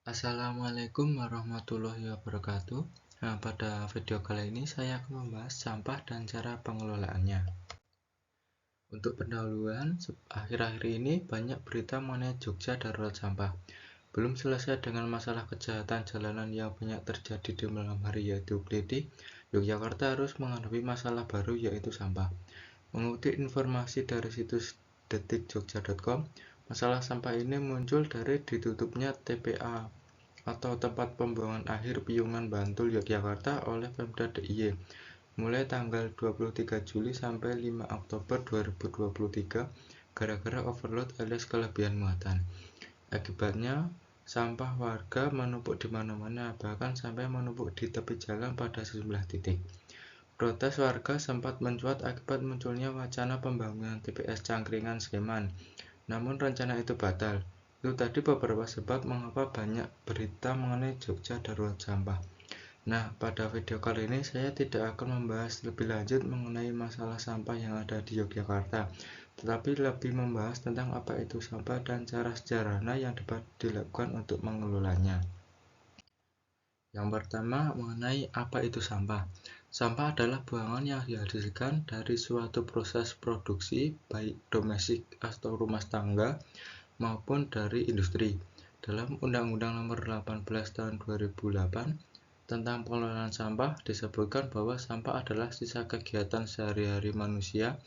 Assalamualaikum warahmatullahi wabarakatuh. Nah, pada video kali ini saya akan membahas sampah dan cara pengelolaannya. Untuk pendahuluan, akhir-akhir ini banyak berita mengenai Jogja darurat sampah. Belum selesai dengan masalah kejahatan jalanan yang banyak terjadi di malam hari yaitu Gliti, Yogyakarta harus menghadapi masalah baru yaitu sampah. Mengutip informasi dari situs detikjogja.com, masalah sampah ini muncul dari ditutupnya TPA atau tempat pembuangan akhir Piungan Bantul Yogyakarta oleh Pemda DIY mulai tanggal 23 Juli sampai 5 Oktober 2023 gara-gara overload alias kelebihan muatan. Akibatnya, sampah warga menumpuk di mana-mana, bahkan sampai menumpuk di tepi jalan pada sejumlah titik. Protes warga sempat mencuat akibat munculnya wacana pembangunan TPS Cangkringan Sleman. Namun rencana itu batal. Itu tadi beberapa sebab mengapa banyak berita mengenai Jogja darurat sampah. Nah, pada video kali ini saya tidak akan membahas lebih lanjut mengenai masalah sampah yang ada di Yogyakarta, tetapi lebih membahas tentang apa itu sampah dan cara sederhana yang dapat dilakukan untuk mengelolanya. Yang pertama, mengenai apa itu sampah. Sampah adalah buangan yang dihasilkan dari suatu proses produksi, baik domestik atau rumah tangga, maupun dari industri. Dalam Undang-Undang Nomor 18 Tahun 2008 tentang pengelolaan sampah disebutkan bahwa sampah adalah sisa kegiatan sehari-hari manusia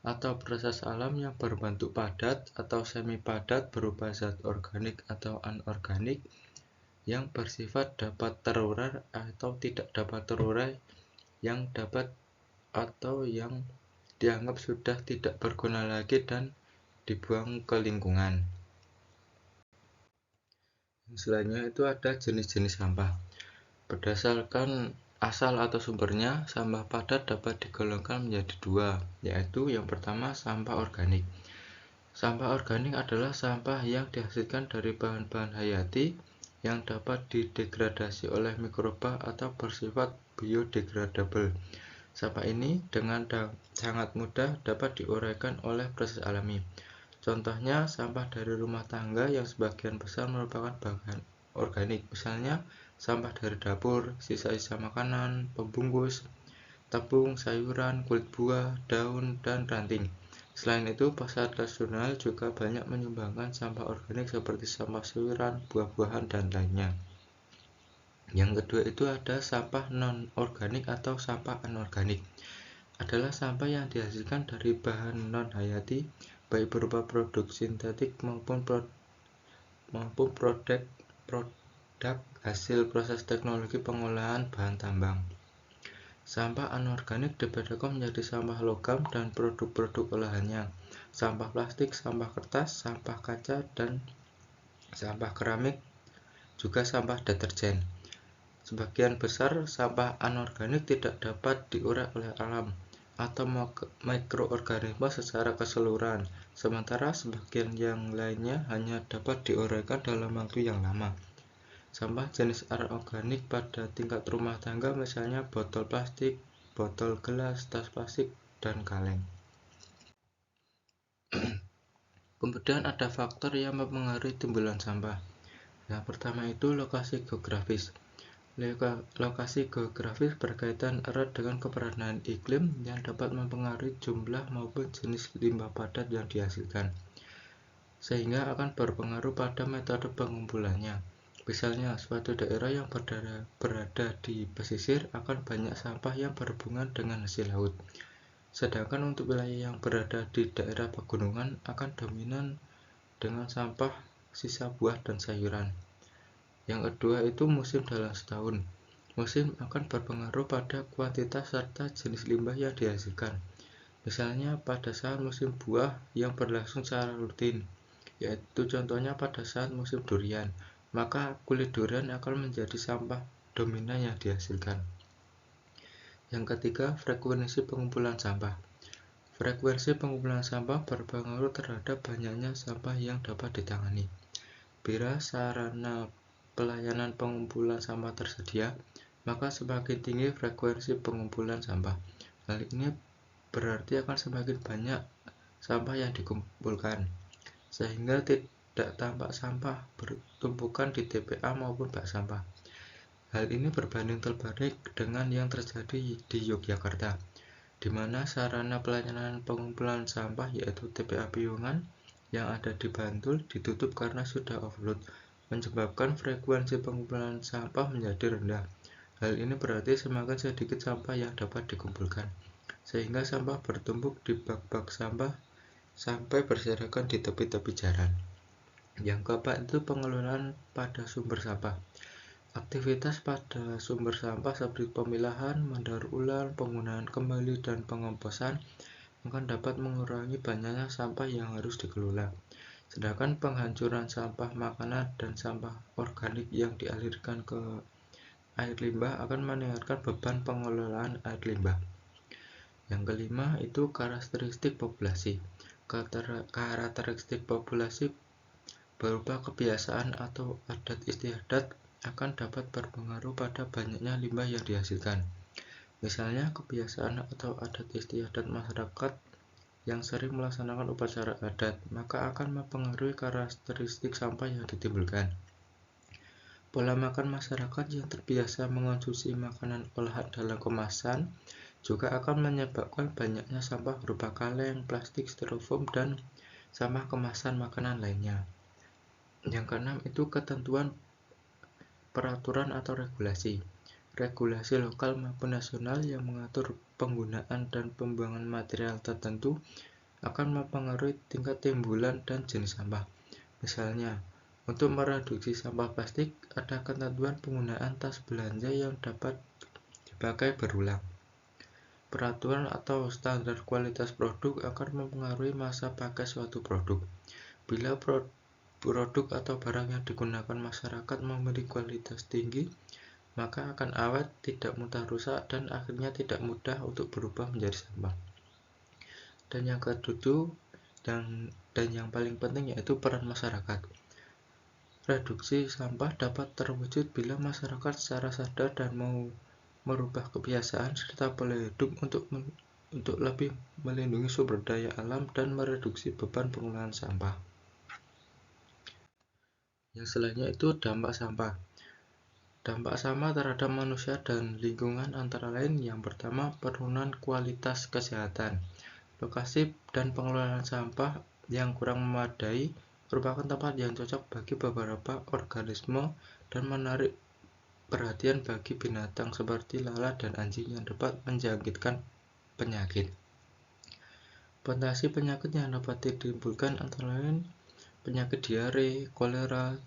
atau proses alam yang berbentuk padat atau semi padat berupa zat organik atau anorganik yang bersifat dapat terurai atau tidak dapat terurai, yang dapat atau yang dianggap sudah tidak berguna lagi dan dibuang ke lingkungan. Selanjutnya itu ada jenis-jenis sampah. Berdasarkan asal atau sumbernya, sampah padat dapat digolongkan menjadi dua, yaitu yang pertama sampah organik. Sampah organik adalah sampah yang dihasilkan dari bahan-bahan hayati yang dapat didegradasi oleh mikroba atau bersifat biodegradable. Sampah ini dengan sangat mudah dapat diuraikan oleh proses alami. Contohnya sampah dari rumah tangga yang sebagian besar merupakan bahan organik, misalnya sampah dari dapur, sisa-sisa makanan, pembungkus, tepung, sayuran, kulit buah, daun, dan ranting. Selain itu, pasar tradisional juga banyak menyumbangkan sampah organik seperti sampah sayuran, buah-buahan, dan lainnya. Yang kedua itu ada sampah non-organik atau sampah anorganik. Adalah sampah yang dihasilkan dari bahan non-hayati, baik berupa produk sintetik maupun produk hasil proses teknologi pengolahan bahan tambang. Sampah anorganik dibedakan menjadi sampah logam dan produk-produk olahannya, sampah plastik, sampah kertas, sampah kaca, dan sampah keramik, juga sampah deterjen. Sebagian besar sampah anorganik tidak dapat diurai oleh alam atau mikroorganisme secara keseluruhan, sementara sebagian yang lainnya hanya dapat diuraikan dalam waktu yang lama. Sampah jenis anorganik pada tingkat rumah tangga misalnya botol plastik, botol gelas, tas plastik, dan kaleng. Kemudian ada faktor yang mempengaruhi timbulan sampah. Yang pertama itu lokasi geografis. Lokasi geografis berkaitan erat dengan keberadaan iklim yang dapat mempengaruhi jumlah maupun jenis limbah padat yang dihasilkan, sehingga akan berpengaruh pada metode pengumpulannya. Misalnya, suatu daerah yang berada di pesisir akan banyak sampah yang berhubungan dengan hasil laut, sedangkan untuk wilayah yang berada di daerah pegunungan akan dominan dengan sampah sisa buah dan sayuran. Yang kedua itu musim dalam setahun. Musim akan berpengaruh pada kuantitas serta jenis limbah yang dihasilkan. Misalnya pada saat musim buah yang berlangsung secara rutin, yaitu contohnya pada saat musim durian, maka kulit durian akan menjadi sampah dominan yang dihasilkan. Yang ketiga, frekuensi pengumpulan sampah. Frekuensi pengumpulan sampah berpengaruh terhadap banyaknya sampah yang dapat ditangani. Bila sarana pelayanan pengumpulan sampah tersedia, maka semakin tinggi frekuensi pengumpulan sampah. Hal ini berarti akan semakin banyak sampah yang dikumpulkan, sehingga tidak tampak sampah bertumpukan di TPA maupun bak sampah. Hal ini berbanding terbalik dengan yang terjadi di Yogyakarta, di mana sarana pelayanan pengumpulan sampah yaitu TPA Piungan yang ada di Bantul ditutup karena sudah overload, menyebabkan frekuensi pengumpulan sampah menjadi rendah. Hal ini berarti semakin sedikit sampah yang dapat dikumpulkan, sehingga sampah bertumpuk di bak-bak sampah sampai berserakan di tepi-tepi jalan. Yang keempat itu pengelolaan pada sumber sampah. Aktivitas pada sumber sampah seperti pemilahan, mendaur ulang, penggunaan kembali, dan pengomposan akan dapat mengurangi banyaknya sampah yang harus dikelola. Sedangkan penghancuran sampah makanan dan sampah organik yang dialirkan ke air limbah akan meningkatkan beban pengelolaan air limbah. Yang kelima itu karakteristik populasi. Karakteristik populasi berupa kebiasaan atau adat istiadat akan dapat berpengaruh pada banyaknya limbah yang dihasilkan. Misalnya, kebiasaan atau adat istiadat masyarakat yang sering melaksanakan upacara adat, maka akan mempengaruhi karakteristik sampah yang ditimbulkan. Pola makan masyarakat yang terbiasa mengonsumsi makanan olahan dalam kemasan juga akan menyebabkan banyaknya sampah berupa kaleng, plastik, styrofoam, dan sampah kemasan makanan lainnya. Yang keenam itu ketentuan peraturan atau regulasi. Regulasi lokal maupun nasional yang mengatur penggunaan dan pembuangan material tertentu akan mempengaruhi tingkat timbulan dan jenis sampah. Misalnya, untuk mereduksi sampah plastik, ada ketentuan penggunaan tas belanja yang dapat dipakai berulang. Peraturan atau standar kualitas produk akan mempengaruhi masa pakai suatu produk. Bila produk atau barang yang digunakan masyarakat memiliki kualitas tinggi, maka akan awet, tidak mudah rusak, dan akhirnya tidak mudah untuk berubah menjadi sampah. Dan yang ketujuh dan yang paling penting yaitu peran masyarakat. Reduksi sampah dapat terwujud bila masyarakat secara sadar dan mau merubah kebiasaan serta pola hidup untuk lebih melindungi sumber daya alam dan mereduksi beban pengelolaan sampah. Yang selanjutnya itu dampak sampah. Dampak sampah terhadap manusia dan lingkungan antara lain yang pertama penurunan kualitas kesehatan. Lokasi dan pengelolaan sampah yang kurang memadai merupakan tempat yang cocok bagi beberapa organisme dan menarik perhatian bagi binatang seperti lalat dan anjing yang dapat menjangkitkan penyakit. Potensi penyakit yang dapat ditimbulkan antara lain penyakit diare, kolera,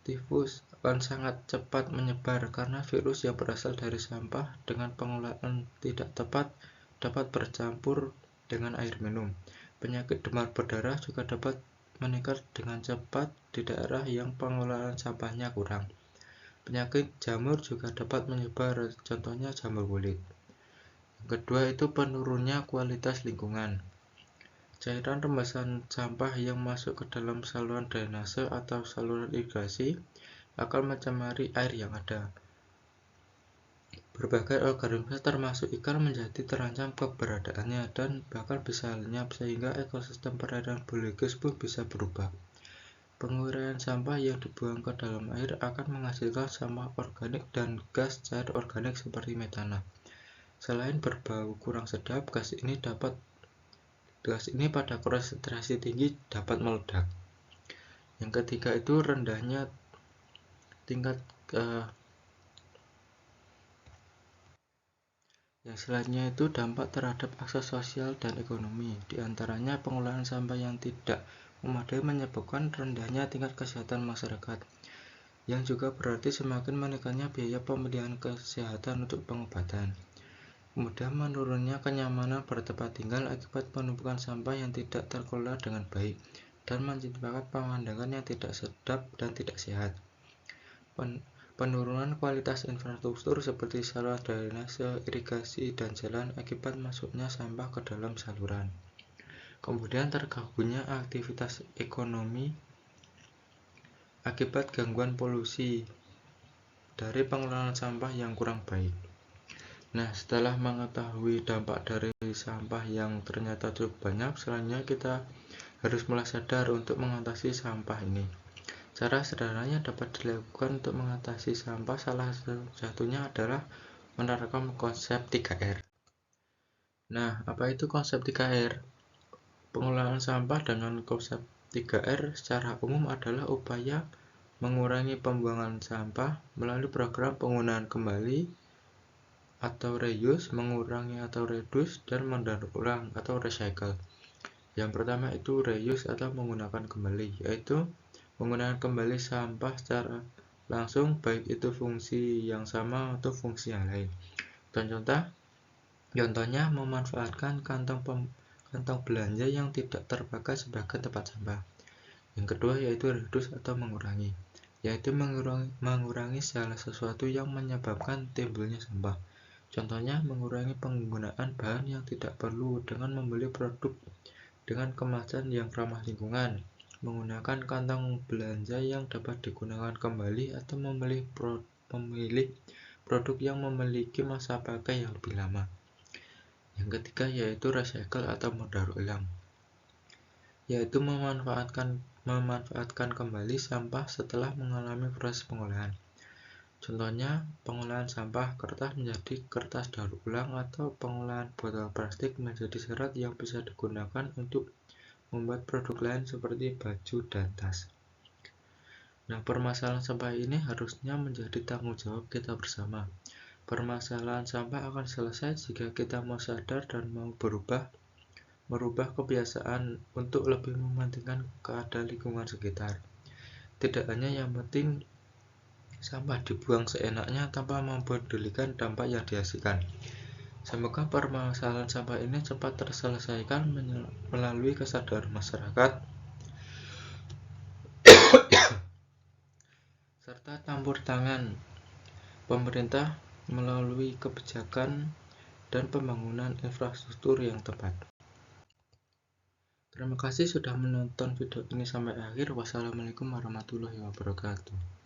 tifus akan sangat cepat menyebar karena virus yang berasal dari sampah dengan pengelolaan tidak tepat dapat bercampur dengan air minum. Penyakit demam berdarah juga dapat meningkat dengan cepat di daerah yang pengelolaan sampahnya kurang. Penyakit jamur juga dapat menyebar, contohnya jamur kulit. Yang kedua itu penurunnya kualitas lingkungan. Cairan rembesan sampah yang masuk ke dalam saluran drainase atau saluran irigasi akan mencemari air yang ada. Berbagai organisme termasuk ikan menjadi terancam keberadaannya dan bahkan bisa lenyap sehingga ekosistem perairan biologis pun bisa berubah. Penguraian sampah yang dibuang ke dalam air akan menghasilkan sampah organik dan gas cair organik seperti metana. Selain berbau kurang sedap, gas ini pada konsentrasi tinggi dapat meledak. Yang ketiga itu rendahnya tingkat Yang selanjutnya itu dampak terhadap akses sosial dan ekonomi. Di antaranya pengelolaan sampah yang tidak memadai menyebabkan rendahnya tingkat kesehatan masyarakat, yang juga berarti semakin meningkatnya biaya pemeliharaan kesehatan untuk pengobatan. Kemudian menurunnya kenyamanan bertempat tinggal akibat penumpukan sampah yang tidak terkelola dengan baik dan menciptakan pemandangan yang tidak sedap dan tidak sehat. Penurunan kualitas infrastruktur seperti saluran drainase, irigasi, dan jalan akibat masuknya sampah ke dalam saluran. Kemudian tergabungnya aktivitas ekonomi akibat gangguan polusi dari pengelolaan sampah yang kurang baik. Nah, setelah mengetahui dampak dari sampah yang ternyata cukup banyak, selanjutnya kita harus mulai sadar untuk mengatasi sampah ini. Cara sederhananya dapat dilakukan untuk mengatasi sampah, salah satunya adalah menerapkan konsep 3R. Nah, apa itu konsep 3R? Pengelolaan sampah dengan konsep 3R secara umum adalah upaya mengurangi pembuangan sampah melalui program penggunaan kembali atau reuse, mengurangi atau reduce, dan mendaur ulang atau recycle. Yang pertama itu reuse atau menggunakan kembali, yaitu menggunakan kembali sampah secara langsung, baik itu fungsi yang sama atau fungsi yang lain. Contohnya memanfaatkan kantong belanja yang tidak terpakai sebagai tempat sampah. Yang kedua yaitu reduce atau mengurangi, yaitu mengurangi segala sesuatu yang menyebabkan timbulnya sampah. Contohnya mengurangi penggunaan bahan yang tidak perlu dengan membeli produk dengan kemasan yang ramah lingkungan, menggunakan kantong belanja yang dapat digunakan kembali, atau memilih produk yang memiliki masa pakai yang lebih lama. Yang ketiga yaitu recycle atau mendaur ulang, yaitu memanfaatkan kembali sampah setelah mengalami proses pengolahan. Contohnya pengolahan sampah kertas menjadi kertas daur ulang, atau pengolahan botol plastik menjadi serat yang bisa digunakan untuk membuat produk lain seperti baju dan tas. Nah, permasalahan sampah ini harusnya menjadi tanggung jawab kita bersama. Permasalahan sampah akan selesai jika kita mau sadar dan mau merubah kebiasaan untuk lebih mementingkan keadaan lingkungan sekitar. Tidak hanya yang penting sampah dibuang seenaknya tanpa mempedulikan dampak yang dihasilkan. Semoga permasalahan sampah ini cepat terselesaikan melalui kesadaran masyarakat serta campur tangan pemerintah melalui kebijakan dan pembangunan infrastruktur yang tepat. Terima kasih sudah menonton video ini sampai akhir. Wassalamualaikum warahmatullahi wabarakatuh.